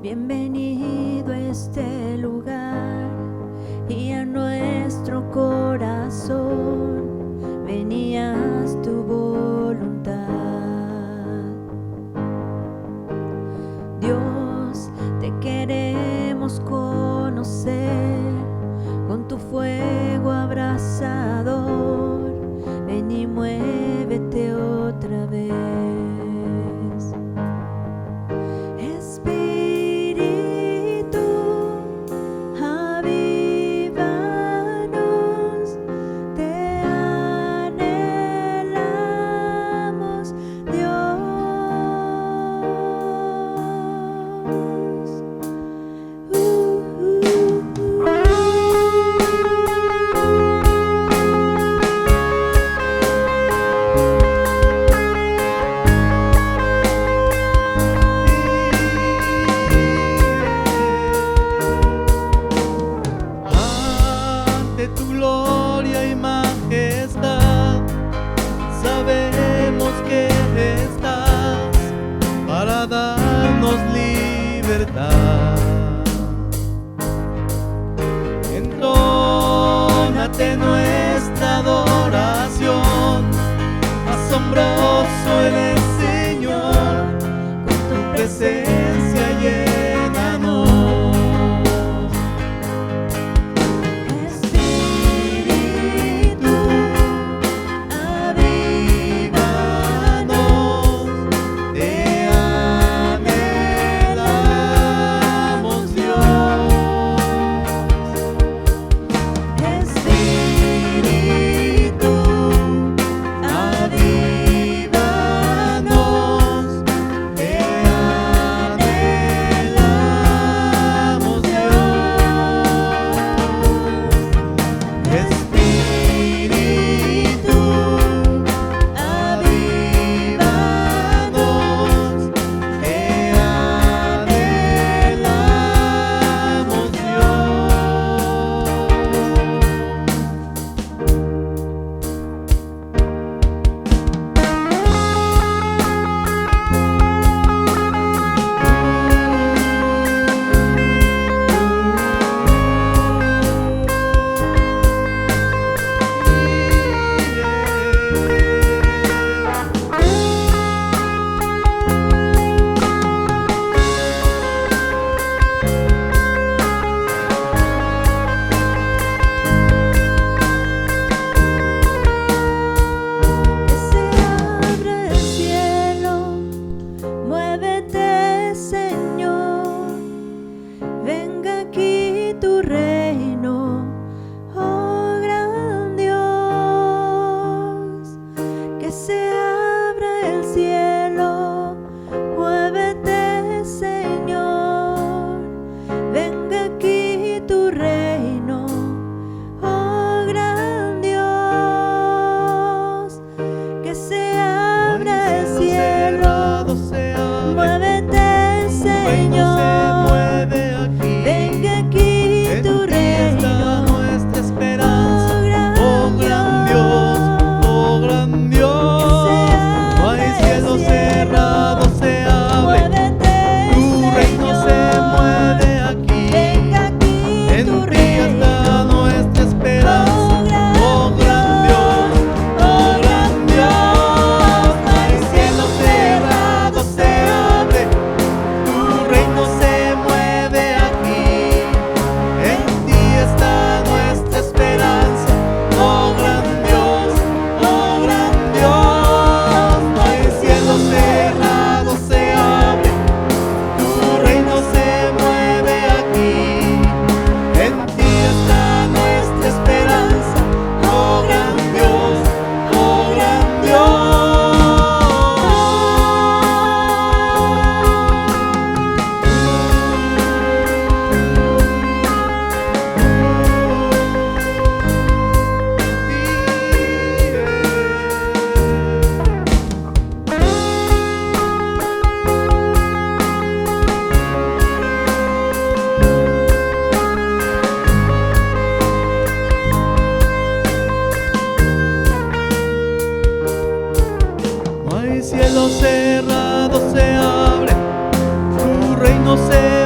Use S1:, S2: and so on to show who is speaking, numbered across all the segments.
S1: Bienvenido a este lugar y a nuestro corazón. Venías tu voluntad. Dios, te queremos conocer con tu fuego abrasador. Ven y muévete otra vez.
S2: Tu gloria y majestad, sabemos que estás para darnos libertad. Entónate nuestra adoración, asombroso eres, Señor, con tu presencia llénanos. Cielo cerrado se abre, tu reino se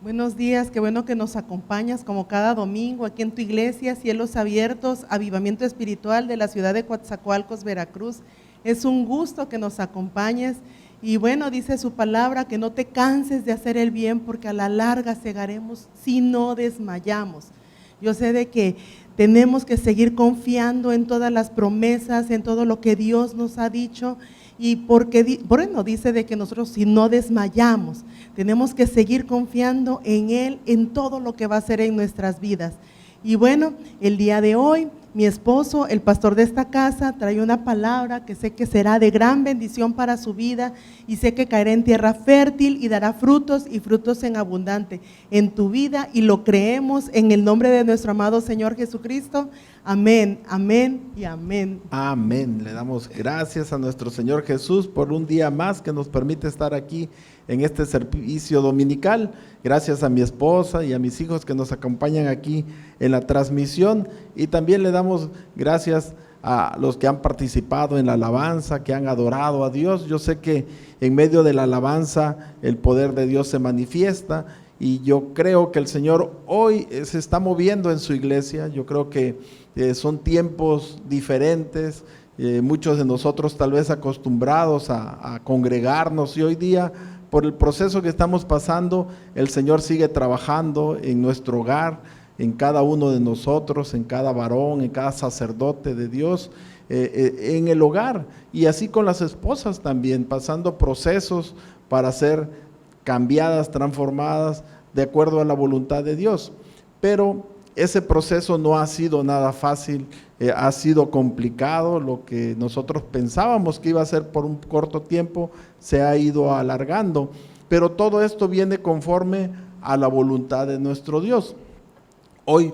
S3: Buenos días, qué bueno que nos acompañas como cada domingo aquí en tu iglesia, Cielos Abiertos, Avivamiento Espiritual de la ciudad de Coatzacoalcos, Veracruz. Es un gusto que nos acompañes y bueno, dice su palabra que no te canses de hacer el bien porque a la larga cegaremos si no desmayamos. Yo sé de que tenemos que seguir confiando en todas las promesas, en todo lo que Dios nos ha dicho. Y porque, bueno, dice de que nosotros si no desmayamos, tenemos que seguir confiando en Él, en todo lo que va a hacer en nuestras vidas. Y bueno, el día de hoy, mi esposo, el pastor de esta casa, trae una palabra que sé que será de gran bendición para su vida y sé que caerá en tierra fértil y dará frutos y frutos en abundante en tu vida y lo creemos en el nombre de nuestro amado Señor Jesucristo. Amén, amén y amén.
S2: Amén. Le damos gracias a nuestro Señor Jesús por un día más que nos permite estar aquí en este servicio dominical. Gracias a mi esposa y a mis hijos que nos acompañan aquí en la transmisión y también le damos gracias a los que han participado en la alabanza, que han adorado a Dios. Yo sé que en medio de la alabanza el poder de Dios se manifiesta y yo creo que el Señor hoy se está moviendo en su iglesia. Yo creo que son tiempos diferentes, muchos de nosotros tal vez acostumbrados a congregarnos y hoy día por el proceso que estamos pasando, el Señor sigue trabajando en nuestro hogar, en cada uno de nosotros, en cada varón, en cada sacerdote de Dios, en el hogar y así con las esposas también, pasando procesos para ser cambiadas, transformadas de acuerdo a la voluntad de Dios. Pero ese proceso no ha sido nada fácil, ha sido complicado. Lo que nosotros pensábamos que iba a ser por un corto tiempo se ha ido alargando, pero todo esto viene conforme a la voluntad de nuestro Dios. Hoy,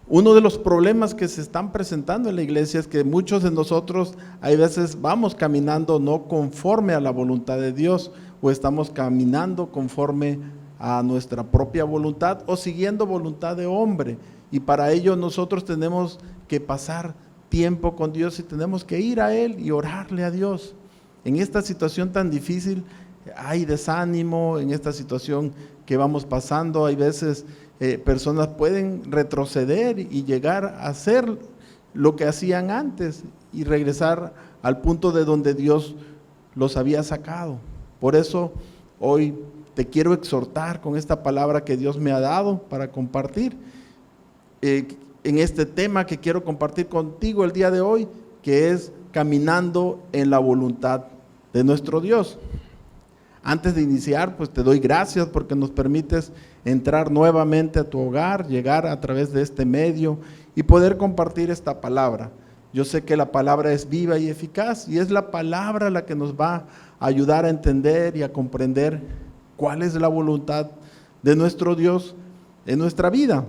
S2: uno de los problemas que se están presentando en la iglesia es que muchos de nosotros hay veces vamos caminando no conforme a la voluntad de Dios o estamos caminando conforme a nuestra propia voluntad o siguiendo voluntad de hombre, y para ello nosotros tenemos que pasar tiempo con Dios y tenemos que ir a Él y orarle a Dios. En esta situación tan difícil hay desánimo, en esta situación que vamos pasando hay veces personas pueden retroceder y llegar a hacer lo que hacían antes y regresar al punto de donde Dios los había sacado. Por eso hoy te quiero exhortar con esta palabra que Dios me ha dado para compartir en este tema que quiero compartir contigo el día de hoy, que es caminando en la voluntad de nuestro Dios. Antes de iniciar, pues te doy gracias porque nos permites entrar nuevamente a tu hogar, llegar a través de este medio y poder compartir esta palabra. Yo sé que la palabra es viva y eficaz y es la palabra la que nos va a ayudar a entender y a comprender cuál es la voluntad de nuestro Dios en nuestra vida.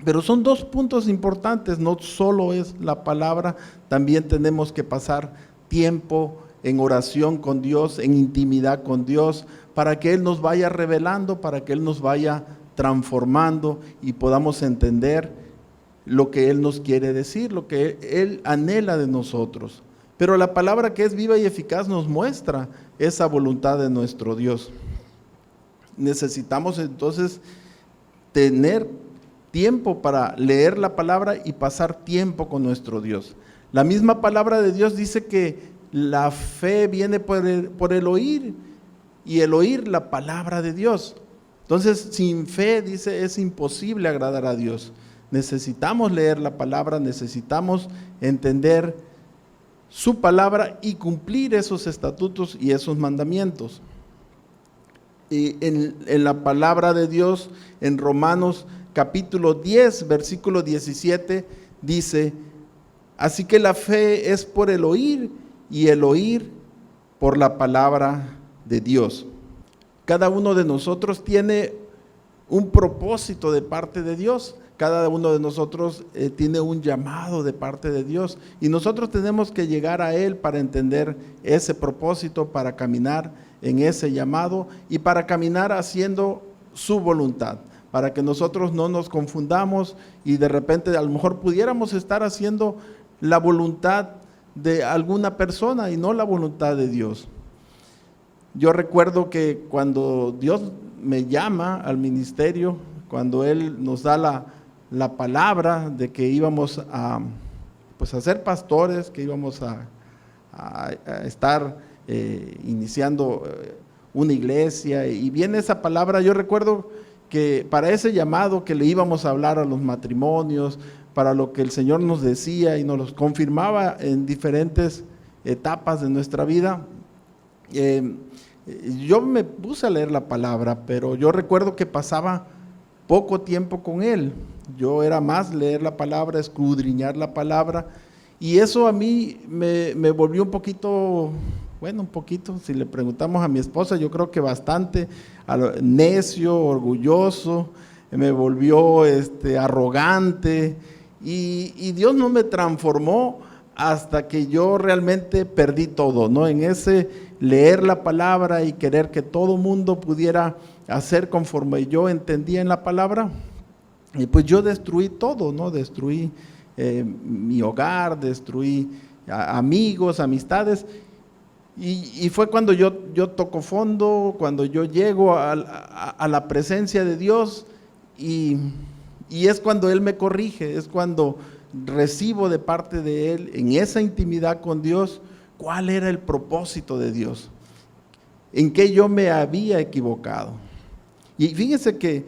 S2: Pero son dos puntos importantes, no solo es la palabra, también tenemos que pasar tiempo en oración con Dios, en intimidad con Dios, para que Él nos vaya revelando, para que Él nos vaya transformando y podamos entender lo que Él nos quiere decir, lo que Él anhela de nosotros. Pero la palabra que es viva y eficaz nos muestra esa voluntad de nuestro Dios. Necesitamos entonces tener tiempo para leer la palabra y pasar tiempo con nuestro Dios. La misma palabra de Dios dice que la fe viene por el oír y el oír la palabra de Dios. Entonces, sin fe, dice, es imposible agradar a Dios. Necesitamos leer la palabra, necesitamos entender su palabra y cumplir esos estatutos y esos mandamientos. Y en la palabra de Dios, en Romanos capítulo 10, versículo 17, dice: así que la fe es por el oír y el oír por la palabra de Dios. Cada uno de nosotros tiene un propósito de parte de Dios. Cada uno de nosotros tiene un llamado de parte de Dios y nosotros tenemos que llegar a Él para entender ese propósito, para caminar en ese llamado y para caminar haciendo su voluntad, para que nosotros no nos confundamos y de repente a lo mejor pudiéramos estar haciendo la voluntad de alguna persona y no la voluntad de Dios. Yo recuerdo que cuando Dios me llama al ministerio, cuando Él nos da la palabra de que íbamos a ser pastores, que íbamos a estar iniciando una iglesia, y viene esa palabra. Yo recuerdo que para ese llamado que le íbamos a hablar a los matrimonios, para lo que el Señor nos decía y nos los confirmaba en diferentes etapas de nuestra vida, yo me puse a leer la palabra, pero yo recuerdo que pasaba poco tiempo con Él. Yo era más leer la palabra, escudriñar la palabra, y eso a mí me volvió un poquito, si le preguntamos a mi esposa, yo creo que bastante necio, orgulloso, me volvió arrogante, y Dios no me transformó hasta que yo realmente perdí todo, ¿no? En ese leer la palabra y querer que todo mundo pudiera hacer conforme yo entendía en la palabra, y pues yo destruí todo, ¿no? Destruí mi hogar, destruí amigos, amistades, y fue cuando yo toco fondo, cuando yo llego a la presencia de Dios, y es cuando Él me corrige, es cuando recibo de parte de Él, en esa intimidad con Dios, cuál era el propósito de Dios, en qué yo me había equivocado. Y fíjense que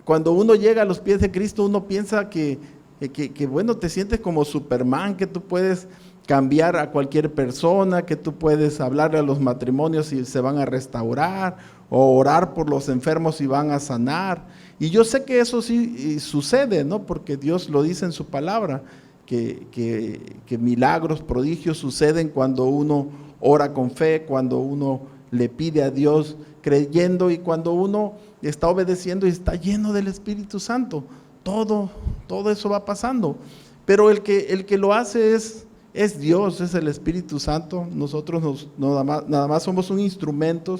S2: cuando uno llega a los pies de Cristo, uno piensa que te sientes como Superman, que tú puedes cambiar a cualquier persona, que tú puedes hablarle a los matrimonios y se van a restaurar, o orar por los enfermos y van a sanar. Y yo sé que eso sí sucede, ¿no? Porque Dios lo dice en su palabra, que milagros, prodigios suceden cuando uno ora con fe, cuando uno le pide a Dios creyendo, y cuando uno está obedeciendo y está lleno del Espíritu Santo. Todo eso va pasando. Pero el que lo hace es Dios, es el Espíritu Santo. Nosotros nada más somos un instrumento.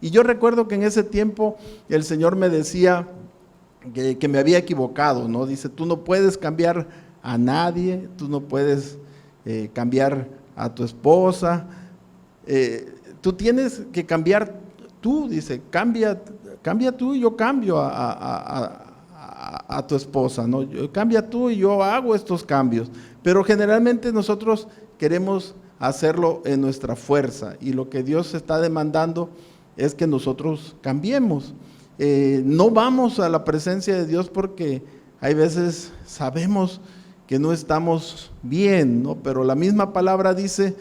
S2: Y yo recuerdo que en ese tiempo el Señor me decía que me había equivocado, ¿no? Dice, tú no puedes cambiar a nadie, tú no puedes cambiar a tu esposa, tú tienes que cambiar tú, dice, cambia tú y yo cambio a tu esposa, ¿no? Cambia tú y yo hago estos cambios. Pero generalmente nosotros queremos hacerlo en nuestra fuerza, y lo que Dios está demandando es que nosotros cambiemos. No vamos a la presencia de Dios porque hay veces sabemos que no estamos bien, ¿no? Pero la misma palabra dice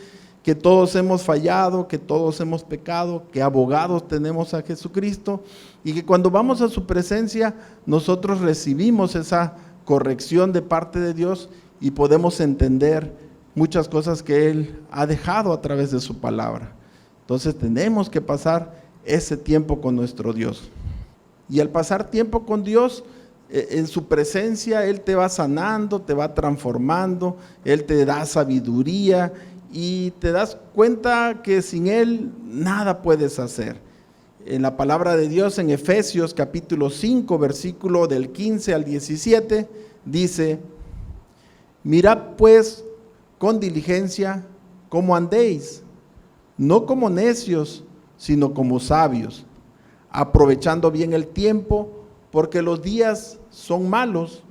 S2: que todos hemos fallado, que todos hemos pecado, que abogados tenemos a Jesucristo, y que cuando vamos a su presencia nosotros recibimos esa corrección de parte de Dios y podemos entender muchas cosas que Él ha dejado a través de su palabra. Entonces tenemos que pasar ese tiempo con nuestro Dios. Y al pasar tiempo con Dios, en su presencia, Él te va sanando, te va transformando, Él te da sabiduría, y te das cuenta que sin Él nada puedes hacer. En la palabra de Dios, en Efesios capítulo 5, versículo del 15 al 17, dice: mirad pues con diligencia cómo andéis, no como necios, sino como sabios, aprovechando bien el tiempo, porque los días son malos.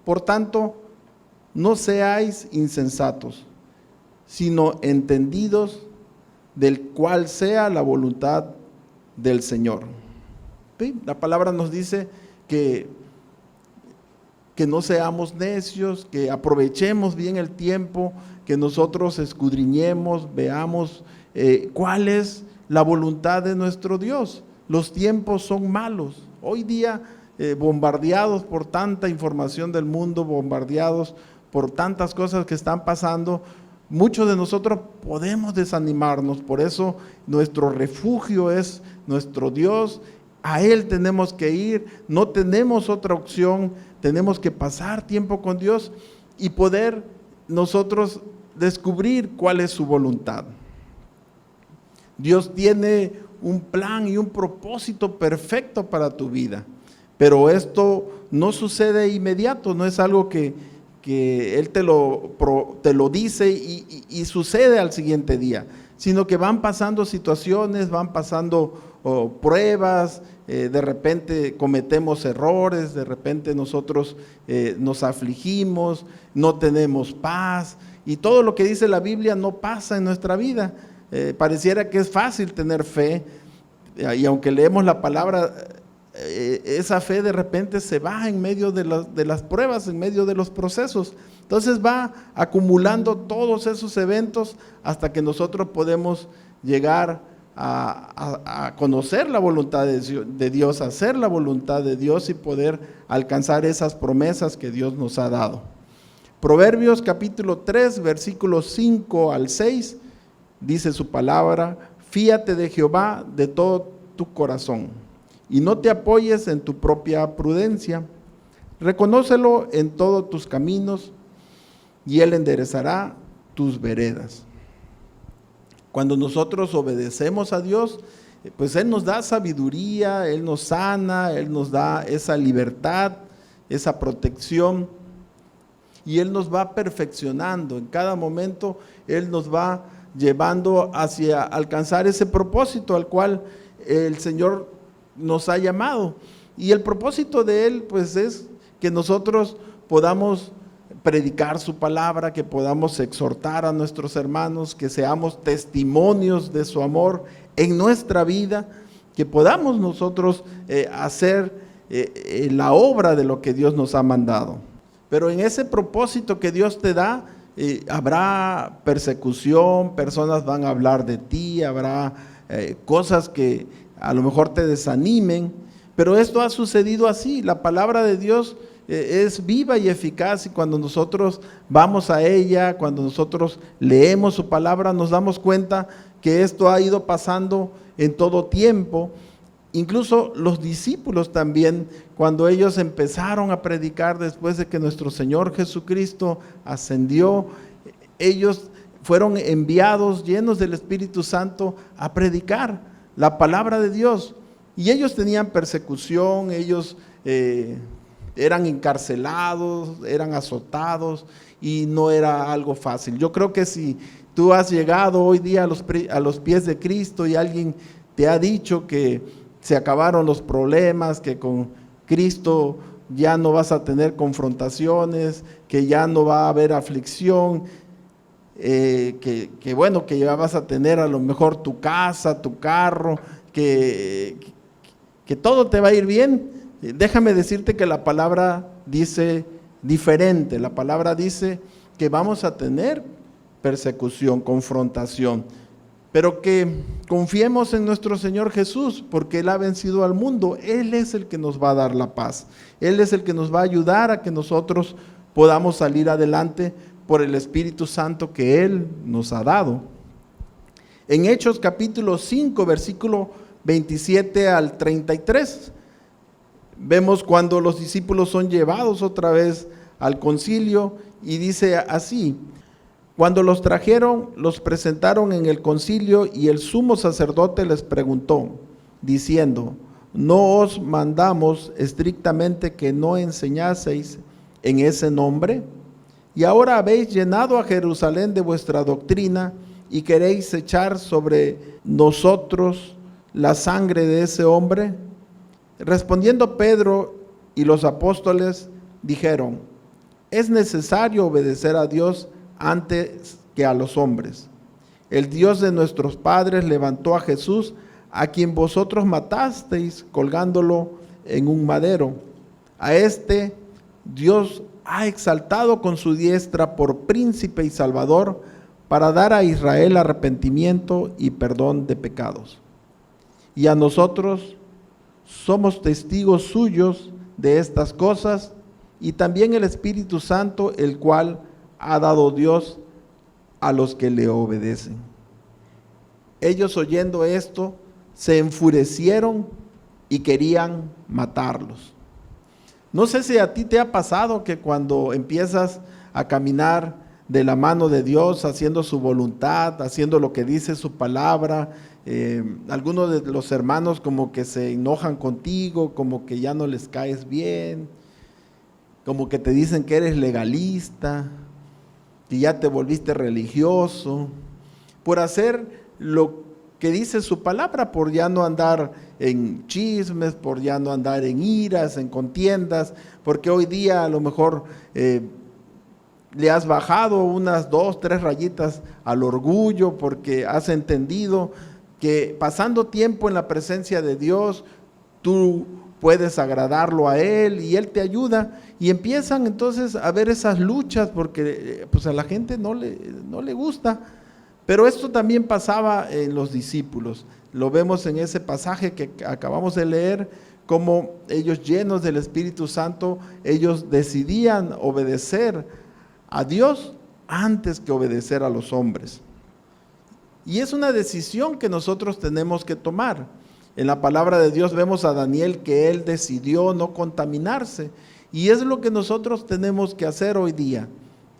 S2: Por tanto, no seáis insensatos, sino entendidos del cual sea la voluntad del Señor. ¿Sí? La palabra nos dice que no seamos necios, que aprovechemos bien el tiempo, que nosotros escudriñemos, veamos cuál es la voluntad de nuestro Dios. Los tiempos son malos. Hoy día bombardeados por tanta información del mundo, bombardeados por tantas cosas que están pasando, muchos de nosotros podemos desanimarnos. Por eso nuestro refugio es nuestro Dios. A Él tenemos que ir, no tenemos otra opción. Tenemos que pasar tiempo con Dios y poder nosotros descubrir cuál es su voluntad. Dios tiene un plan y un propósito perfecto para tu vida, pero esto no sucede inmediato, no es algo que Él te lo dice y sucede al siguiente día, sino que van pasando situaciones, van pasando pruebas, de repente cometemos errores, de repente nosotros nos afligimos, no tenemos paz, y todo lo que dice la Biblia no pasa en nuestra vida. Pareciera que es fácil tener fe, y aunque leemos la palabra, esa fe de repente se va en medio de las pruebas, en medio de los procesos. Entonces va acumulando todos esos eventos hasta que nosotros podemos llegar a conocer la voluntad de Dios, hacer la voluntad de Dios y poder alcanzar esas promesas que Dios nos ha dado. Proverbios capítulo 3, versículos 5 al 6, dice su palabra: fíate de Jehová de todo tu corazón y no te apoyes en tu propia prudencia. Reconócelo en todos tus caminos y Él enderezará tus veredas. Cuando nosotros obedecemos a Dios, pues Él nos da sabiduría, Él nos sana, Él nos da esa libertad, esa protección, y Él nos va perfeccionando. En cada momento Él nos va llevando hacia alcanzar ese propósito al cual el Señor nos ha llamado. Y el propósito de Él pues es que nosotros podamos predicar su palabra, que podamos exhortar a nuestros hermanos, que seamos testimonios de su amor en nuestra vida, que podamos nosotros hacer la obra de lo que Dios nos ha mandado. Pero en ese propósito que Dios te da, habrá persecución, personas van a hablar de ti, habrá cosas que a lo mejor te desanimen, pero esto ha sucedido así. La palabra de Dios es viva y eficaz, y cuando nosotros vamos a ella, cuando nosotros leemos su palabra, nos damos cuenta que esto ha ido pasando en todo tiempo. Incluso los discípulos también, cuando ellos empezaron a predicar después de que nuestro Señor Jesucristo ascendió, ellos fueron enviados llenos del Espíritu Santo a predicar la palabra de Dios, y ellos tenían persecución, ellos eran encarcelados, eran azotados, y no era algo fácil. Yo creo que si tú has llegado hoy día a los pies de Cristo y alguien te ha dicho que se acabaron los problemas, que con Cristo ya no vas a tener confrontaciones, que ya no va a haber aflicción, que bueno, que ya vas a tener a lo mejor tu casa, tu carro, que todo te va a ir bien. Déjame decirte que la palabra dice diferente. La palabra dice que vamos a tener persecución, confrontación, pero que confiemos en nuestro Señor Jesús, porque Él ha vencido al mundo. Él es el que nos va a dar la paz, Él es el que nos va a ayudar a que nosotros podamos salir adelante por el Espíritu Santo que Él nos ha dado. En Hechos capítulo 5, versículo 27 al 33, vemos cuando los discípulos son llevados otra vez al concilio, y dice así: cuando los trajeron, los presentaron en el concilio, y el sumo sacerdote les preguntó, diciendo: ¿no os mandamos estrictamente que no enseñaseis en ese nombre? Y ahora habéis llenado a Jerusalén de vuestra doctrina, y queréis echar sobre nosotros la sangre de ese hombre. Respondiendo Pedro y los apóstoles dijeron: es necesario obedecer a Dios antes que a los hombres. El Dios de nuestros padres levantó a Jesús, a quien vosotros matasteis colgándolo en un madero. A este Dios ha exaltado con su diestra por príncipe y salvador, para dar a Israel arrepentimiento y perdón de pecados. Y a nosotros somos testigos suyos de estas cosas, y también el Espíritu Santo, el cual ha dado Dios a los que le obedecen. Ellos, oyendo esto, se enfurecieron y querían matarlos. No sé si a ti te ha pasado que cuando empiezas a caminar de la mano de Dios, haciendo su voluntad, haciendo lo que dice su palabra, algunos de los hermanos como que se enojan contigo, como que ya no les caes bien, como que te dicen que eres legalista, que ya te volviste religioso, por hacer lo que dice su palabra, por ya no andar en chismes, por ya no andar en iras, en contiendas, porque hoy día a lo mejor le has bajado unas 2, 3 rayitas al orgullo, porque has entendido que pasando tiempo en la presencia de Dios, tú puedes agradarlo a Él y Él te ayuda, y empiezan entonces a ver esas luchas, porque pues a la gente no le gusta. Pero esto también pasaba en los discípulos. Lo vemos en ese pasaje que acabamos de leer, como ellos, llenos del Espíritu Santo, ellos decidían obedecer a Dios antes que obedecer a los hombres. Y es una decisión que nosotros tenemos que tomar. En la palabra de Dios vemos a Daniel que él decidió no contaminarse. Y es lo que nosotros tenemos que hacer hoy día.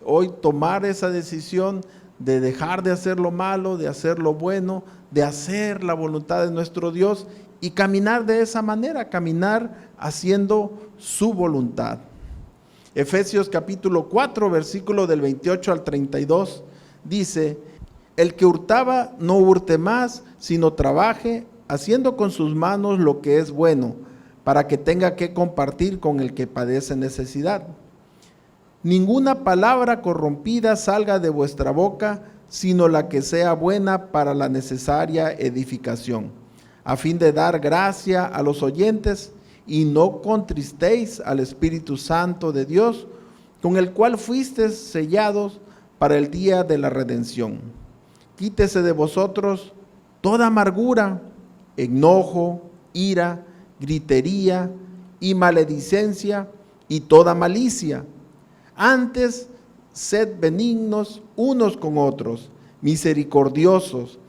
S2: Hoy tomar esa decisión de dejar de hacer lo malo, de hacer lo bueno, de hacer la voluntad de nuestro Dios y caminar de esa manera, caminar haciendo su voluntad. Efesios capítulo 4, versículo del 28 al 32, dice: el que hurtaba no hurte más, sino trabaje, haciendo con sus manos lo que es bueno, para que tenga que compartir con el que padece necesidad. Ninguna palabra corrompida salga de vuestra boca, sino la que sea buena para la necesaria edificación, a fin de dar gracia a los oyentes, y no contristéis al Espíritu Santo de Dios, con el cual fuisteis sellados para el día de la redención. Quítese de vosotros toda amargura, enojo, ira, gritería y maledicencia y toda malicia. Antes, sed benignos unos con otros, misericordiosos,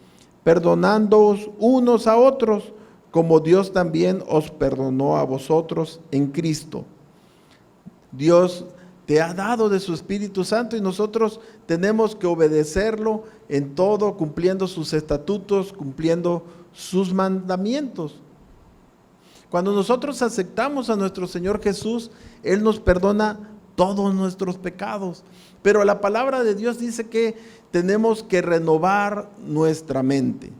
S2: perdonándoos unos a otros, como Dios también os perdonó a vosotros en Cristo. Dios te ha dado de su Espíritu Santo y nosotros tenemos que obedecerlo en todo, cumpliendo sus estatutos, cumpliendo sus mandamientos. Cuando nosotros aceptamos a nuestro Señor Jesús, Él nos perdona todos nuestros pecados. Pero la palabra de Dios dice que tenemos que renovar nuestra mente.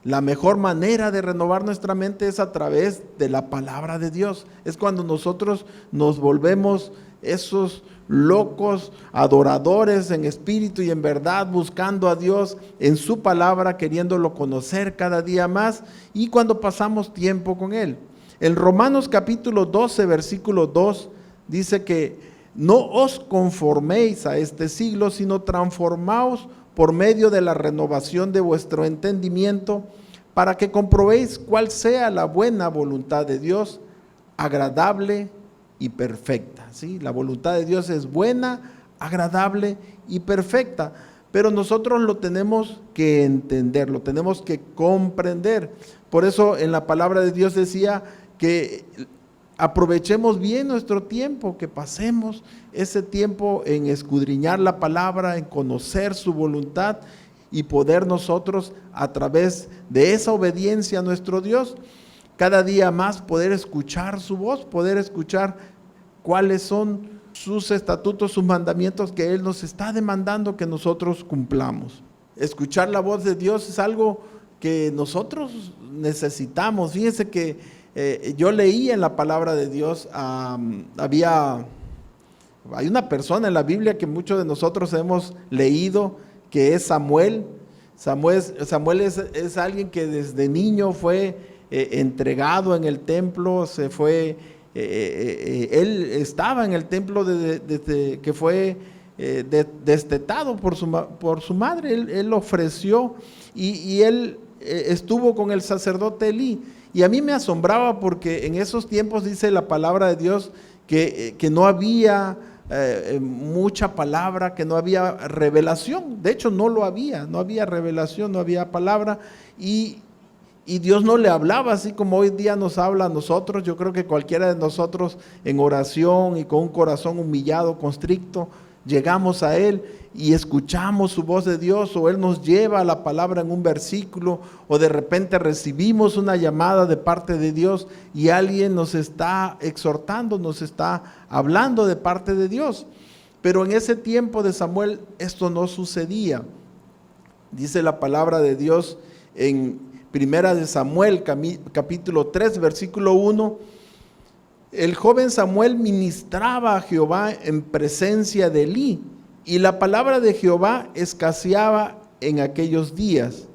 S2: La mejor manera de renovar nuestra mente es a través de la palabra de Dios. Es cuando nosotros nos volvemos esos locos adoradores en espíritu y en verdad, buscando a Dios en su palabra, queriéndolo conocer cada día más, y cuando pasamos tiempo con Él. En Romanos capítulo 12, versículo 2, dice que no os conforméis a este siglo, sino transformaos por medio de la renovación de vuestro entendimiento, para que comprobéis cuál sea la buena voluntad de Dios, agradable y perfecta. ¿Sí? La voluntad de Dios es buena, agradable y perfecta, pero nosotros lo tenemos que entender, lo tenemos que comprender. Por eso en la palabra de Dios decía que aprovechemos bien nuestro tiempo, que pasemos ese tiempo en escudriñar la palabra, en conocer su voluntad y poder nosotros, a través de esa obediencia a nuestro Dios, cada día más poder escuchar su voz, poder escuchar cuáles son sus estatutos, sus mandamientos que Él nos está demandando que nosotros cumplamos. Escuchar la voz de Dios es algo que nosotros necesitamos. Fíjense que yo leí en la palabra de Dios, hay una persona en la Biblia que muchos de nosotros hemos leído, que es Samuel. Samuel es alguien que desde niño fue entregado en el templo, él estaba en el templo desde que fue destetado por su madre. Él ofreció y él estuvo con el sacerdote Elí. Y a mí me asombraba porque en esos tiempos dice la palabra de Dios que no había mucha palabra, que no había revelación. De hecho no había revelación, no había palabra, y Dios no le hablaba así como hoy día nos habla a nosotros. Yo creo que cualquiera de nosotros en oración y con un corazón humillado, constricto, llegamos a Él y escuchamos su voz de Dios, o Él nos lleva a la palabra en un versículo, o de repente recibimos una llamada de parte de Dios y alguien nos está exhortando, nos está hablando de parte de Dios. Pero en ese tiempo de Samuel esto no sucedía. Dice la palabra de Dios en Primera de Samuel, capítulo 3, versículo 1, el joven Samuel ministraba a Jehová en presencia de Elí, y la palabra de Jehová escaseaba en aquellos días.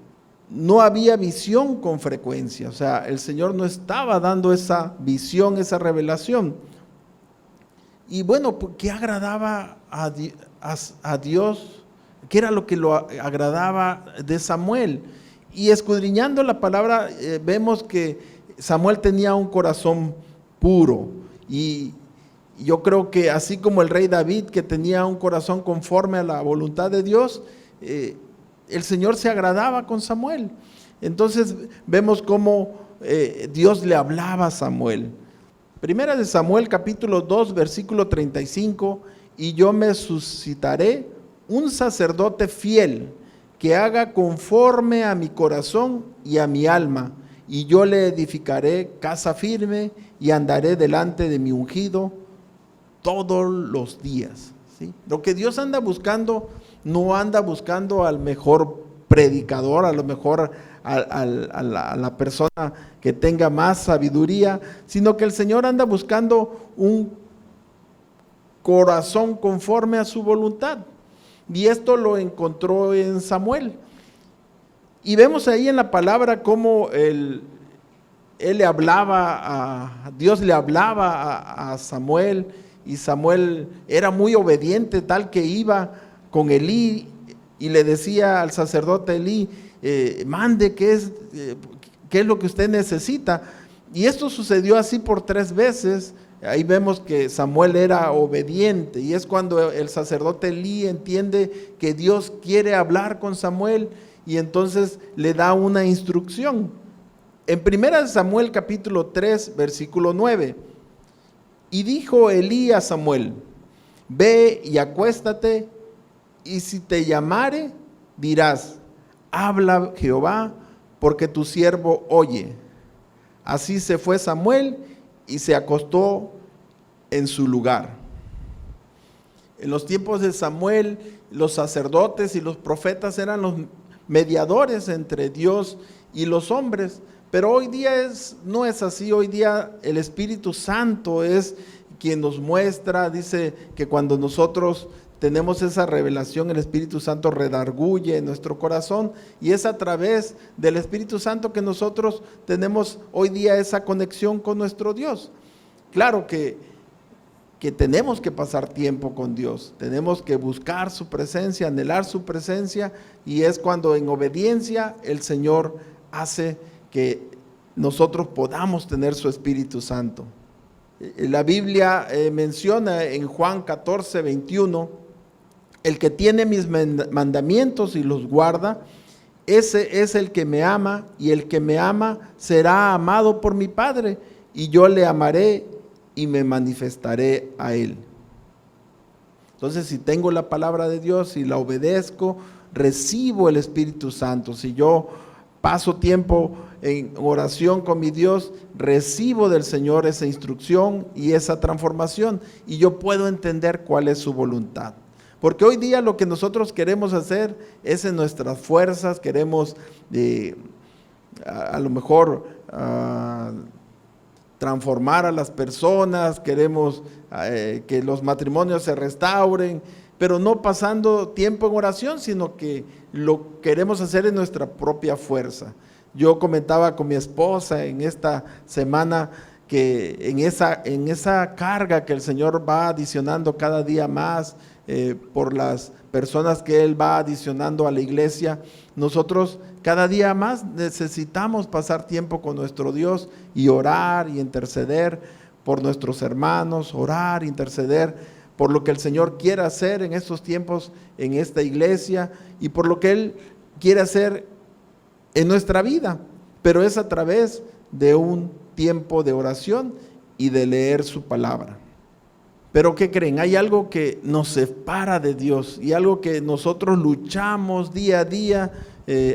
S2: No había visión con frecuencia, o sea, el Señor no estaba dando esa visión, esa revelación. Y bueno, ¿qué agradaba a Dios? ¿Qué era lo que lo agradaba de Samuel? Y escudriñando la palabra, vemos que Samuel tenía un corazón puro. Y yo creo que así como el rey David, que tenía un corazón conforme a la voluntad de Dios, el Señor se agradaba con Samuel. Entonces vemos cómo Dios le hablaba a Samuel. Primera de Samuel capítulo 2 versículo 35, y yo me suscitaré un sacerdote fiel que haga conforme a mi corazón y a mi alma, y yo le edificaré casa firme y andaré delante de mi ungido todos los días. ¿Sí? Lo que Dios anda buscando, no anda buscando al mejor predicador, a lo mejor a la persona que tenga más sabiduría, sino que el Señor anda buscando un corazón conforme a su voluntad. Y esto lo encontró en Samuel. Y vemos ahí en la palabra cómo él le hablaba, Dios le hablaba a Samuel, y Samuel era muy obediente, tal que iba con Elí y le decía al sacerdote Elí, mande, ¿qué es lo que usted necesita? Y esto sucedió así por 3 veces. Ahí vemos que Samuel era obediente, y es cuando el sacerdote Elí entiende que Dios quiere hablar con Samuel, y entonces le da una instrucción. En 1 Samuel capítulo 3 versículo 9, y dijo Elí a Samuel, ve y acuéstate, y si te llamare, dirás, habla Jehová, porque tu siervo oye. Así se fue Samuel y se acostó en su lugar. En los tiempos de Samuel, los sacerdotes y los profetas eran los mediadores entre Dios y los hombres, pero hoy día no es así. Hoy día el Espíritu Santo es quien nos muestra. Dice que cuando nosotros tenemos esa revelación, el Espíritu Santo redarguye en nuestro corazón, y es a través del Espíritu Santo que nosotros tenemos hoy día esa conexión con nuestro Dios. Claro que tenemos que pasar tiempo con Dios, tenemos que buscar su presencia, anhelar su presencia, y es cuando en obediencia el Señor hace que nosotros podamos tener su Espíritu Santo. La Biblia menciona en Juan 14, 21, el que tiene mis mandamientos y los guarda, ese es el que me ama, y el que me ama será amado por mi Padre, y yo le amaré y me manifestaré a él. Entonces, si tengo la palabra de Dios y la obedezco, recibo el Espíritu Santo. Si yo paso tiempo en oración con mi Dios, recibo del Señor esa instrucción y esa transformación, y yo puedo entender cuál es su voluntad. Porque hoy día lo que nosotros queremos hacer es en nuestras fuerzas, queremos a lo mejor transformar a las personas, queremos que los matrimonios se restauren, pero no pasando tiempo en oración, sino que lo queremos hacer en nuestra propia fuerza. Yo comentaba con mi esposa en esta semana que en esa carga que el Señor va adicionando cada día más, por las personas que Él va adicionando a la iglesia, nosotros cada día más necesitamos pasar tiempo con nuestro Dios y orar y interceder por nuestros hermanos, orar, interceder por lo que el Señor quiere hacer en estos tiempos en esta iglesia y por lo que Él quiere hacer en nuestra vida, pero es a través de un tiempo de oración y de leer su palabra. Pero ¿qué creen? Hay algo que nos separa de Dios y algo que nosotros luchamos día a día,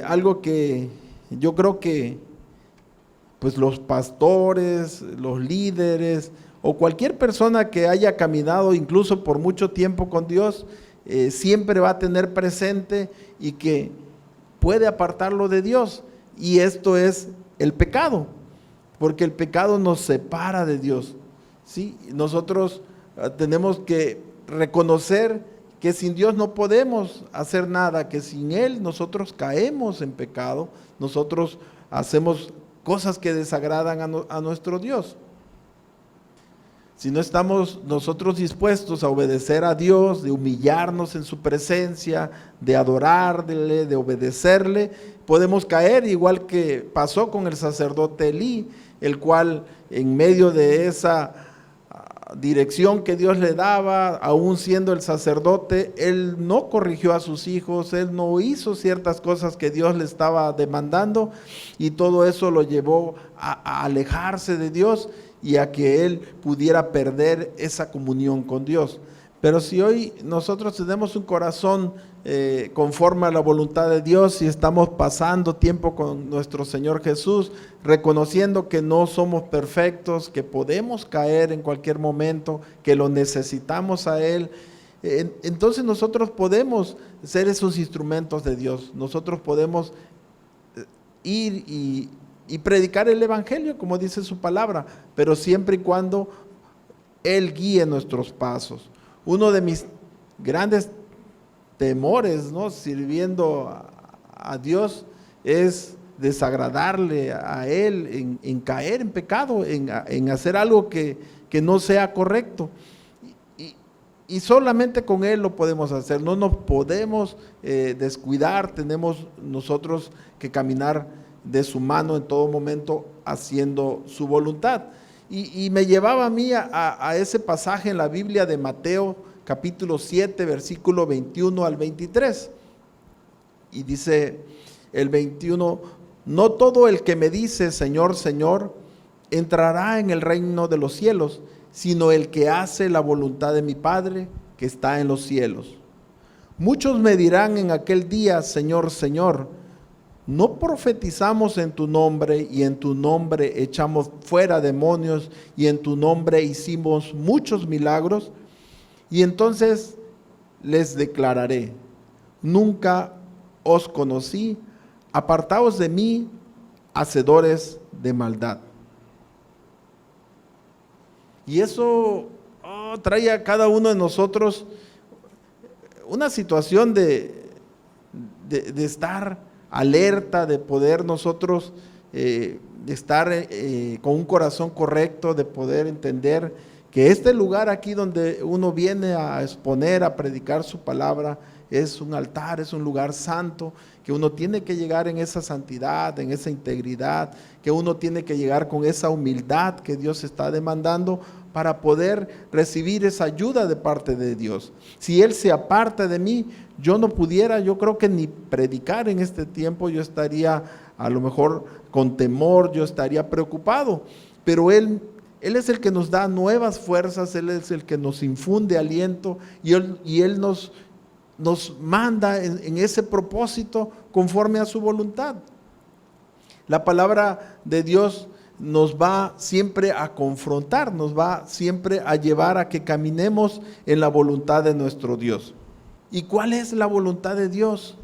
S2: algo que yo creo que pues los pastores, los líderes o cualquier persona que haya caminado incluso por mucho tiempo con Dios, siempre va a tener presente y que puede apartarlo de Dios, y esto es el pecado, porque el pecado nos separa de Dios, ¿sí? Nosotros tenemos que reconocer que sin Dios no podemos hacer nada, que sin Él nosotros caemos en pecado, nosotros hacemos cosas que desagradan a nuestro Dios. Si no estamos nosotros dispuestos a obedecer a Dios, de humillarnos en su presencia, de adorarle, de obedecerle, podemos caer igual que pasó con el sacerdote Elí, el cual en medio de esa dirección que Dios le daba, aún siendo el sacerdote, él no corrigió a sus hijos, él no hizo ciertas cosas que Dios le estaba demandando, y todo eso lo llevó a alejarse de Dios y a que él pudiera perder esa comunión con Dios. Pero si hoy nosotros tenemos un corazón conforme a la voluntad de Dios y estamos pasando tiempo con nuestro Señor Jesús, reconociendo que no somos perfectos, que podemos caer en cualquier momento, que lo necesitamos a Él, entonces nosotros podemos ser esos instrumentos de Dios. Nosotros podemos ir y predicar el Evangelio, como dice su palabra, pero siempre y cuando Él guíe nuestros pasos. Uno de mis grandes temores, ¿no?, sirviendo a Dios, es desagradarle a Él, en caer en pecado, en hacer algo que no sea correcto. Y solamente con Él lo podemos hacer, no nos podemos descuidar, tenemos nosotros que caminar de su mano en todo momento haciendo su voluntad. Y me llevaba a mí a ese pasaje en la Biblia de Mateo capítulo 7, versículo 21 al 23. Y dice el 21, no todo el que me dice Señor, Señor, entrará en el reino de los cielos, sino el que hace la voluntad de mi Padre que está en los cielos. Muchos me dirán en aquel día, Señor, Señor, ¿no profetizamos en tu nombre y en tu nombre echamos fuera demonios y en tu nombre hicimos muchos milagros? Y entonces les declararé, nunca os conocí, apartaos de mí, hacedores de maldad. Y eso trae a cada uno de nosotros una situación de estar alerta, de poder nosotros de estar con un corazón correcto, de poder entender que este lugar aquí donde uno viene a exponer, a predicar su palabra, es un altar, es un lugar santo, que uno tiene que llegar en esa santidad, en esa integridad, que uno tiene que llegar con esa humildad que Dios está demandando para poder recibir esa ayuda de parte de Dios. Si Él se aparta de mí, yo no pudiera, yo creo que ni predicar en este tiempo, yo estaría a lo mejor con temor, yo estaría preocupado, pero Él es el que nos da nuevas fuerzas, Él es el que nos infunde aliento y Él nos manda en ese propósito conforme a su voluntad. La palabra de Dios nos va siempre a confrontar, nos va siempre a llevar a que caminemos en la voluntad de nuestro Dios. ¿Y cuál es la voluntad de Dios?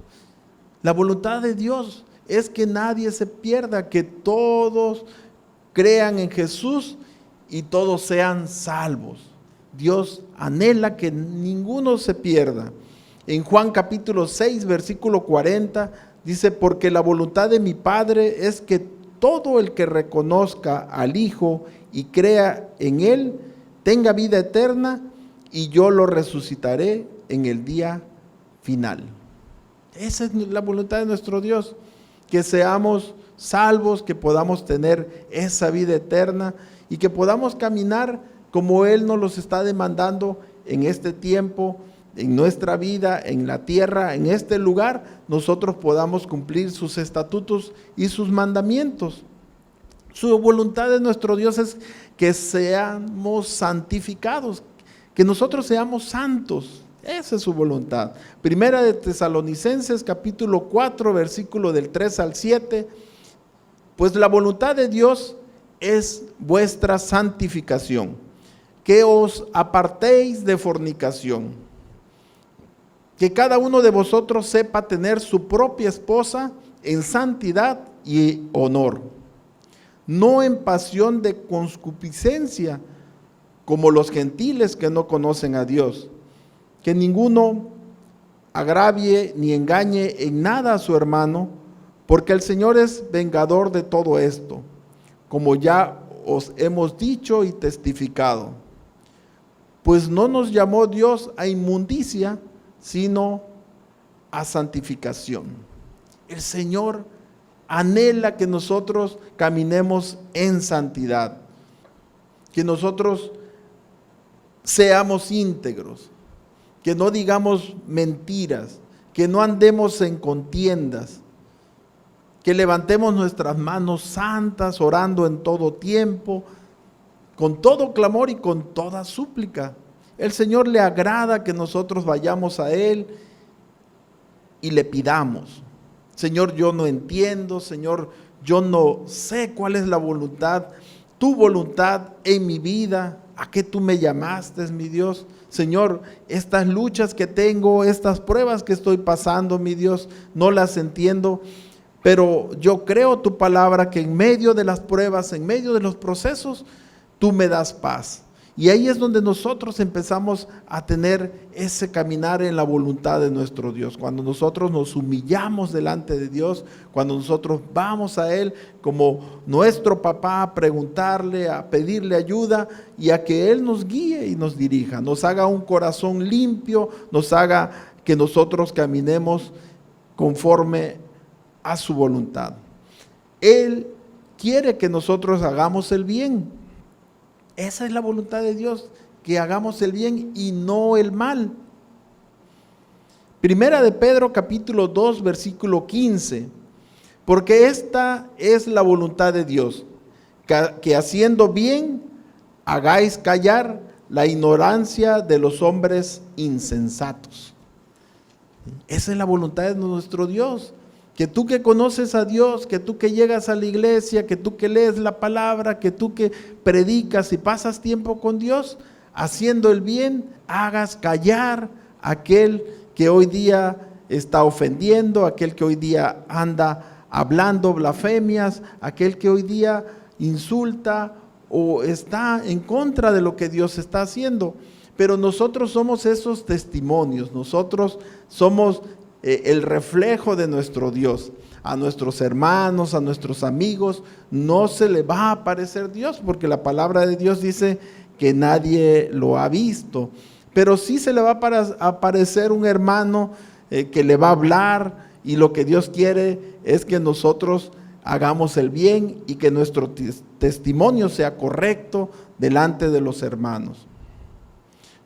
S2: La voluntad de Dios es que nadie se pierda, que todos crean en Jesús y todos sean salvos. Dios anhela que ninguno se pierda. En Juan capítulo 6, versículo 40, dice, porque la voluntad de mi Padre es que todo el que reconozca al Hijo y crea en Él, tenga vida eterna, y yo lo resucitaré en el día final. Esa es la voluntad de nuestro Dios, que seamos salvos, que podamos tener esa vida eterna y que podamos caminar como Él nos los está demandando en este tiempo, en nuestra vida, en la tierra, en este lugar, nosotros podamos cumplir sus estatutos y sus mandamientos. Su voluntad de nuestro Dios es que seamos santificados, que nosotros seamos santos. Esa es su voluntad. Primera de Tesalonicenses capítulo 4, versículo del 3 al 7, pues la voluntad de Dios es vuestra santificación, que os apartéis de fornicación, que cada uno de vosotros sepa tener su propia esposa en santidad y honor, no en pasión de concupiscencia, como los gentiles que no conocen a Dios. Que ninguno agravie ni engañe en nada a su hermano, porque el Señor es vengador de todo esto, como ya os hemos dicho y testificado. Pues no nos llamó Dios a inmundicia, sino a santificación. El Señor anhela que nosotros caminemos en santidad, que nosotros seamos íntegros, que no digamos mentiras, que no andemos en contiendas, que levantemos nuestras manos santas, orando en todo tiempo, con todo clamor y con toda súplica. El Señor le agrada que nosotros vayamos a Él y le pidamos: Señor, yo no entiendo, Señor, yo no sé cuál es la voluntad, tu voluntad en mi vida, a qué tú me llamaste, mi Dios. Señor, estas luchas que tengo, estas pruebas que estoy pasando, mi Dios, no las entiendo, pero yo creo tu palabra que en medio de las pruebas, en medio de los procesos, tú me das paz. Y ahí es donde nosotros empezamos a tener ese caminar en la voluntad de nuestro Dios. Cuando nosotros nos humillamos delante de Dios, cuando nosotros vamos a Él como nuestro papá a preguntarle, a pedirle ayuda y a que Él nos guíe y nos dirija, nos haga un corazón limpio, nos haga que nosotros caminemos conforme a su voluntad. Él quiere que nosotros hagamos el bien. Esa es la voluntad de Dios, que hagamos el bien y no el mal. Primera de Pedro capítulo 2 versículo 15. Porque esta es la voluntad de Dios, que haciendo bien hagáis callar la ignorancia de los hombres insensatos. Esa es la voluntad de nuestro Dios. Que tú que conoces a Dios, que tú que llegas a la iglesia, que tú que lees la palabra, que tú que predicas y pasas tiempo con Dios, haciendo el bien, hagas callar a aquel que hoy día está ofendiendo, aquel que hoy día anda hablando blasfemias, aquel que hoy día insulta o está en contra de lo que Dios está haciendo. Pero nosotros somos esos testimonios, nosotros somos el reflejo de nuestro Dios. A nuestros hermanos, a nuestros amigos, no se le va a aparecer Dios, porque la palabra de Dios dice que nadie lo ha visto. Pero sí se le va a aparecer un hermano que le va a hablar, y lo que Dios quiere es que nosotros hagamos el bien y que nuestro testimonio sea correcto delante de los hermanos.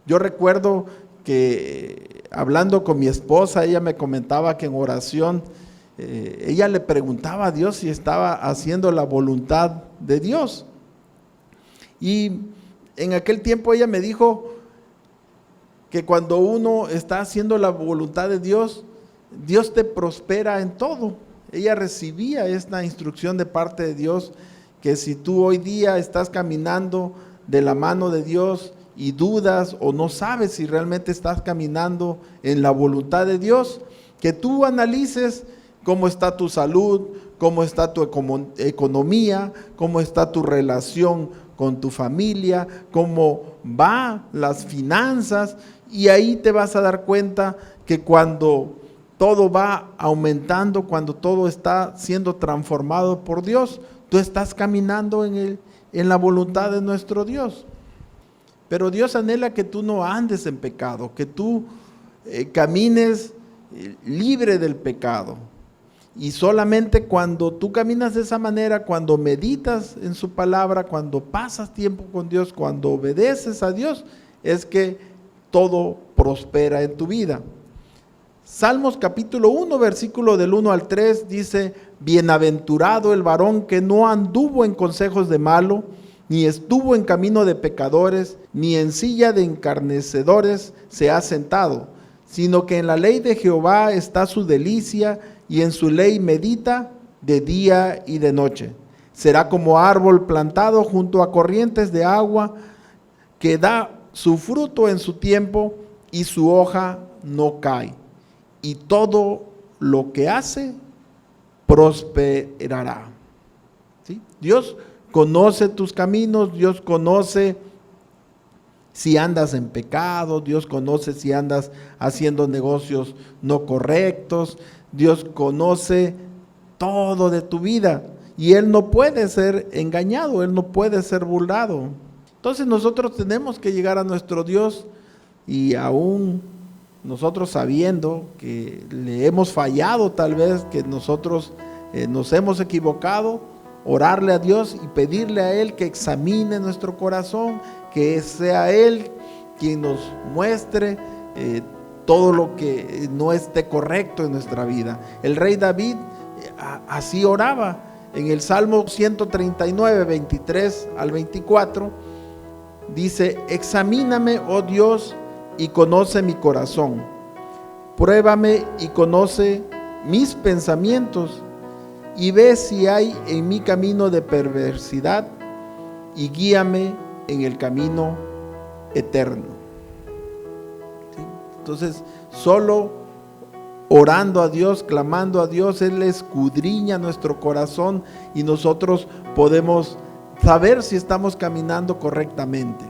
S2: Yo recuerdo que hablando con mi esposa, ella me comentaba que en oración, ella le preguntaba a Dios si estaba haciendo la voluntad de Dios. Y en aquel tiempo ella me dijo que cuando uno está haciendo la voluntad de Dios, Dios te prospera en todo. Ella recibía esta instrucción de parte de Dios, que si tú hoy día estás caminando de la mano de Dios y dudas o no sabes si realmente estás caminando en la voluntad de Dios, que tú analices cómo está tu salud, cómo está tu economía, cómo está tu relación con tu familia, cómo van las finanzas, y ahí te vas a dar cuenta que cuando todo va aumentando, cuando todo está siendo transformado por Dios, tú estás caminando en la voluntad de nuestro Dios. Pero Dios anhela que tú no andes en pecado, que tú camines libre del pecado. Y solamente cuando tú caminas de esa manera, cuando meditas en su palabra, cuando pasas tiempo con Dios, cuando obedeces a Dios, es que todo prospera en tu vida. Salmos capítulo 1, versículo del 1 al 3 dice: bienaventurado el varón que no anduvo en consejos de malo, ni estuvo en camino de pecadores, ni en silla de escarnecedores se ha sentado, sino que en la ley de Jehová está su delicia, y en su ley medita de día y de noche. Será como árbol plantado junto a corrientes de agua, que da su fruto en su tiempo, y su hoja no cae. Y todo lo que hace prosperará. ¿Sí? Dios conoce tus caminos, Dios conoce si andas en pecado, Dios conoce si andas haciendo negocios no correctos, Dios conoce todo de tu vida y Él no puede ser engañado, Él no puede ser burlado. Entonces nosotros tenemos que llegar a nuestro Dios y aún nosotros sabiendo que le hemos fallado, tal vez que nosotros nos hemos equivocado, orarle a Dios y pedirle a Él que examine nuestro corazón, que sea Él quien nos muestre todo lo que no esté correcto en nuestra vida. El rey David así oraba en el Salmo 139, 23 al 24, dice: examíname, oh Dios, y conoce mi corazón, pruébame y conoce mis pensamientos, y ve si hay en mi camino de perversidad, y guíame en el camino eterno. ¿Sí? Entonces, solo orando a Dios, clamando a Dios, Él escudriña nuestro corazón y nosotros podemos saber si estamos caminando correctamente.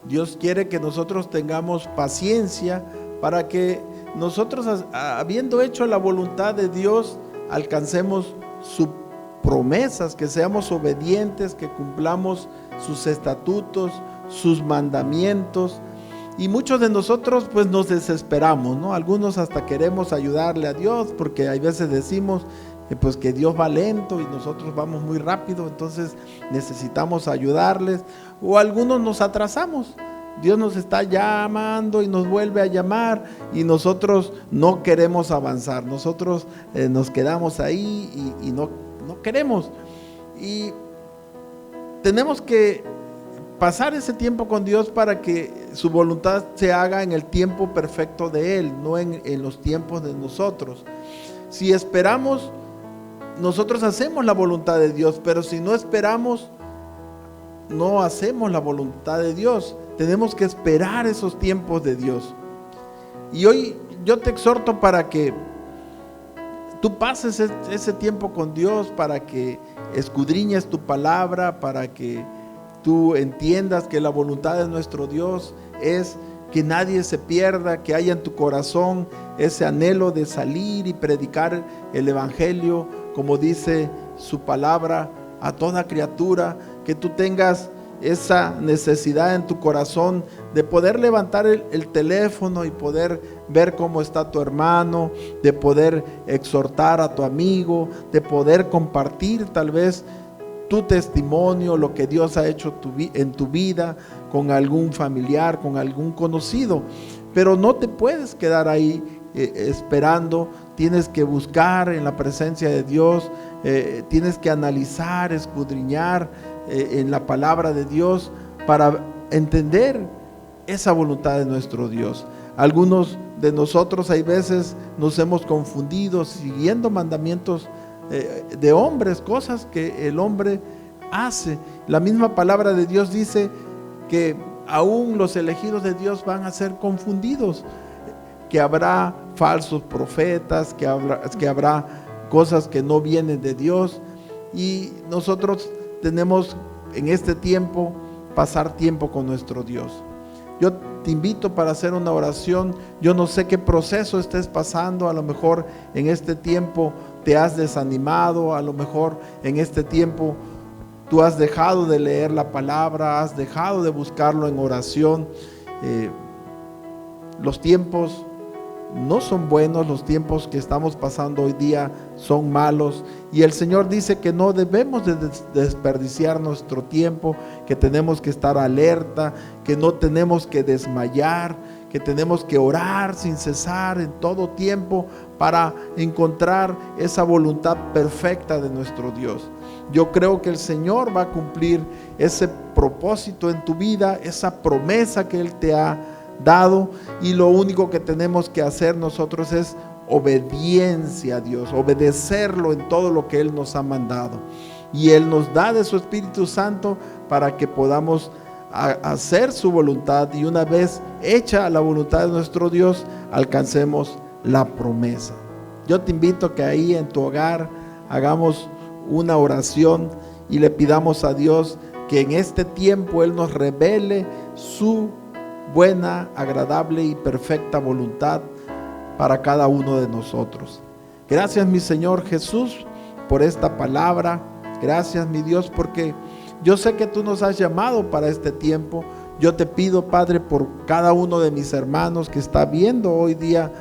S2: Dios quiere que nosotros tengamos paciencia para que nosotros, habiendo hecho la voluntad de Dios, alcancemos sus promesas, que seamos obedientes, que cumplamos sus estatutos, sus mandamientos. Y muchos de nosotros pues nos desesperamos, ¿no? Algunos hasta queremos ayudarle a Dios, porque hay veces decimos pues que Dios va lento y nosotros vamos muy rápido, entonces necesitamos ayudarles. O algunos nos atrasamos, Dios nos está llamando y nos vuelve a llamar y nosotros no queremos avanzar, nosotros nos quedamos ahí y no queremos. Y tenemos que pasar ese tiempo con Dios para que su voluntad se haga en el tiempo perfecto de Él, no en los tiempos de nosotros. Si esperamos, nosotros hacemos la voluntad de Dios, pero si no esperamos, no hacemos la voluntad de Dios. Tenemos que esperar esos tiempos de Dios. Y hoy yo te exhorto para que tú pases ese tiempo con Dios, para que escudriñes tu palabra, para que tú entiendas que la voluntad de nuestro Dios es que nadie se pierda, que haya en tu corazón ese anhelo de salir y predicar el evangelio, como dice su palabra, a toda criatura, que tú tengas esa necesidad en tu corazón de poder levantar el teléfono y poder ver cómo está tu hermano, de poder exhortar a tu amigo, de poder compartir tal vez tu testimonio, lo que Dios ha hecho en tu vida con algún familiar, con algún conocido. Pero no te puedes quedar ahí esperando, tienes que buscar en la presencia de Dios, tienes que analizar, escudriñar en la palabra de Dios para entender esa voluntad de nuestro Dios. Algunos de nosotros hay veces nos hemos confundido siguiendo mandamientos de hombres, cosas que el hombre hace. La misma palabra de Dios dice que aún los elegidos de Dios van a ser confundidos, que habrá falsos profetas, que habrá cosas que no vienen de Dios, y nosotros tenemos en este tiempo pasar tiempo con nuestro Dios. Yo te invito para hacer una oración. Yo no sé qué proceso estés pasando, a lo mejor en este tiempo te has desanimado, a lo mejor en este tiempo tú has dejado de leer la palabra, has dejado de buscarlo en oración. Los tiempos no son buenos, los tiempos que estamos pasando hoy día son malos, y el Señor dice que no debemos de desperdiciar nuestro tiempo, que tenemos que estar alerta, que no tenemos que desmayar, que tenemos que orar sin cesar en todo tiempo para encontrar esa voluntad perfecta de nuestro Dios. Yo creo que el Señor va a cumplir ese propósito en tu vida, esa promesa que Él te ha dado, y lo único que tenemos que hacer nosotros es obediencia a Dios, obedecerlo en todo lo que Él nos ha mandado, y Él nos da de su Espíritu Santo para que podamos hacer su voluntad, y una vez hecha la voluntad de nuestro Dios alcancemos la promesa. Yo te invito a que ahí en tu hogar hagamos una oración y le pidamos a Dios que en este tiempo Él nos revele su buena, agradable y perfecta voluntad para cada uno de nosotros. Gracias, mi Señor Jesús, por esta palabra. Gracias, mi Dios, porque yo sé que tú nos has llamado para este tiempo. Yo te pido, Padre, por cada uno de mis hermanos que está viendo hoy día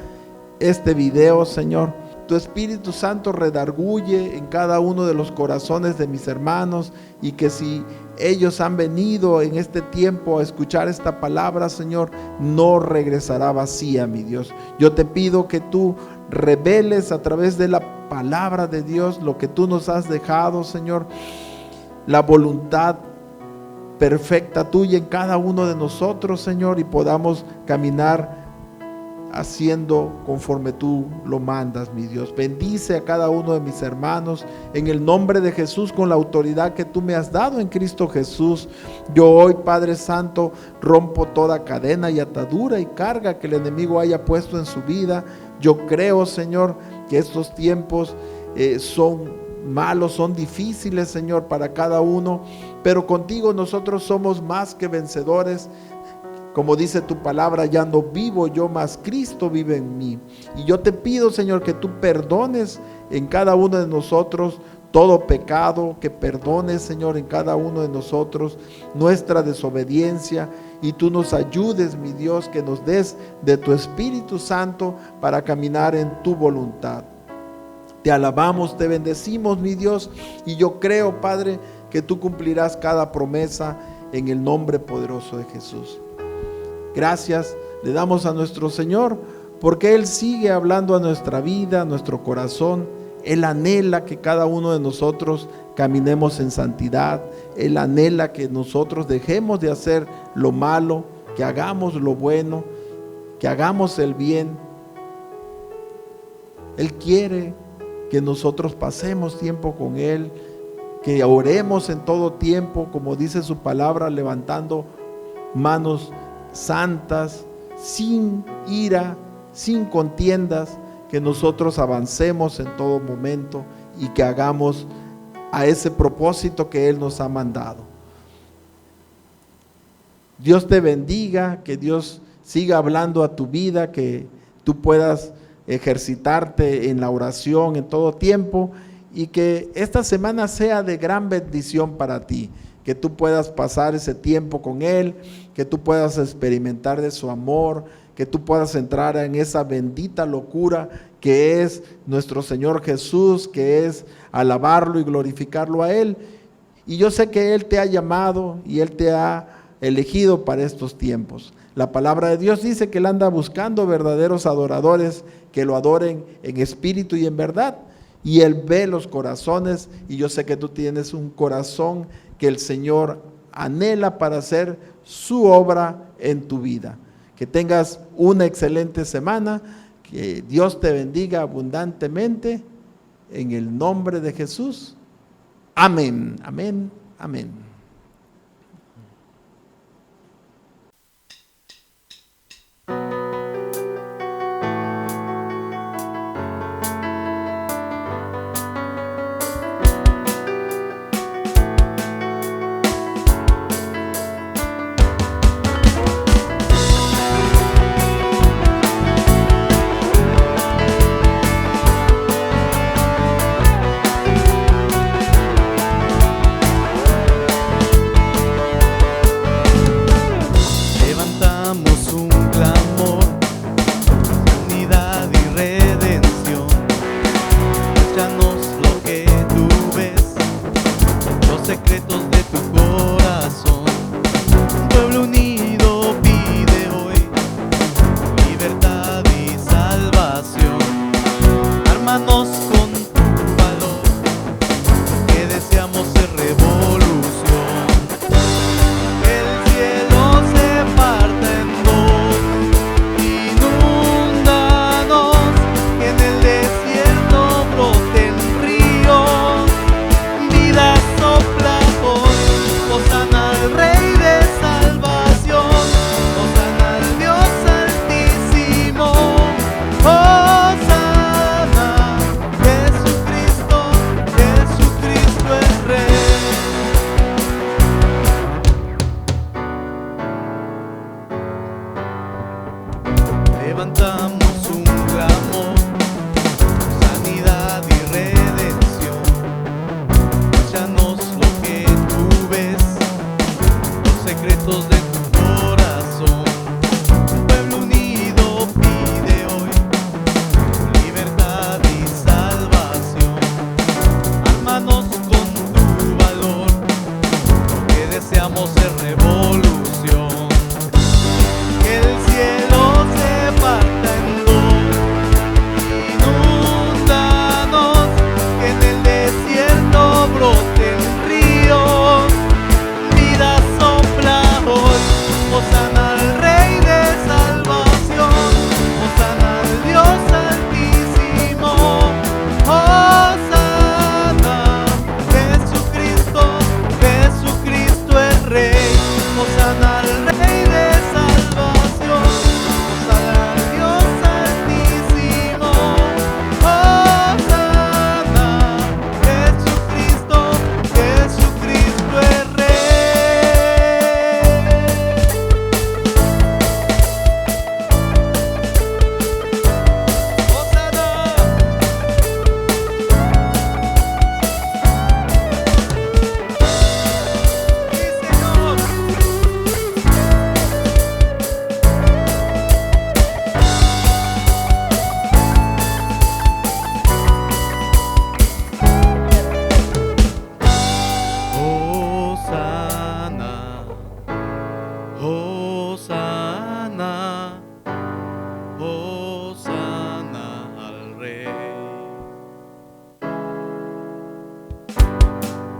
S2: este video, Señor. Tu Espíritu Santo redarguye en cada uno de los corazones de mis hermanos, y que si ellos han venido en este tiempo a escuchar esta palabra, Señor, no regresará vacía, mi Dios. Yo te pido que tú reveles a través de la palabra de Dios lo que tú nos has dejado, Señor, la voluntad perfecta tuya en cada uno de nosotros, Señor, y podamos caminar haciendo conforme tú lo mandas, mi Dios. Bendice a cada uno de mis hermanos en el nombre de Jesús, con la autoridad que tú me has dado en Cristo Jesús. Yo hoy, Padre Santo, rompo toda cadena y atadura y carga que el enemigo haya puesto en su vida. Yo creo, Señor, que estos tiempos son malos, son difíciles, Señor, para cada uno, pero contigo nosotros somos más que vencedores. Como dice tu palabra, ya no vivo yo, mas Cristo vive en mí. Y yo te pido, Señor, que tú perdones en cada uno de nosotros todo pecado, que perdones, Señor, en cada uno de nosotros nuestra desobediencia, y tú nos ayudes, mi Dios, que nos des de tu Espíritu Santo para caminar en tu voluntad. Te alabamos, te bendecimos, mi Dios, y yo creo, Padre, que tú cumplirás cada promesa en el nombre poderoso de Jesús. Gracias le damos a nuestro Señor, porque Él sigue hablando a nuestra vida, a nuestro corazón. Él anhela que cada uno de nosotros caminemos en santidad. Él anhela que nosotros dejemos de hacer lo malo, que hagamos lo bueno, que hagamos el bien. Él quiere que nosotros pasemos tiempo con Él, que oremos en todo tiempo, como dice su palabra, levantando manos santas, sin ira, sin contiendas, que nosotros avancemos en todo momento y que hagamos a ese propósito que Él nos ha mandado. Dios te bendiga, que Dios siga hablando a tu vida, que tú puedas ejercitarte en la oración en todo tiempo, y que esta semana sea de gran bendición para ti, que tú puedas pasar ese tiempo con Él, que tú puedas experimentar de su amor, que tú puedas entrar en esa bendita locura que es nuestro Señor Jesús, que es alabarlo y glorificarlo a Él. Y yo sé que Él te ha llamado y Él te ha elegido para estos tiempos. La palabra de Dios dice que Él anda buscando verdaderos adoradores que lo adoren en espíritu y en verdad. Y Él ve los corazones, y yo sé que tú tienes un corazón que el Señor anhela para hacer su obra en tu vida. Que tengas una excelente semana, que Dios te bendiga abundantemente, en el nombre de Jesús. Amén, amén, amén.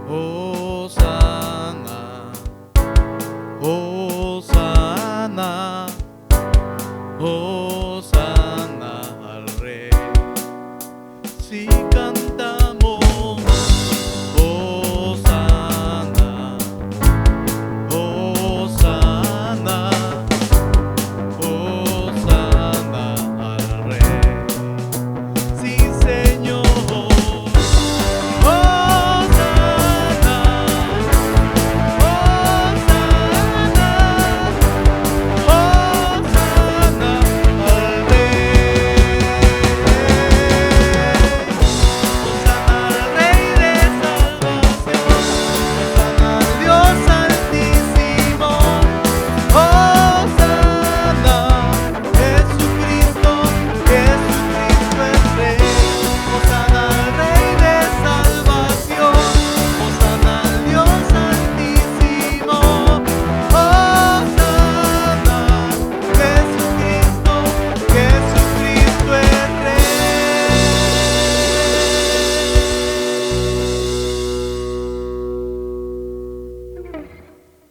S4: Oh,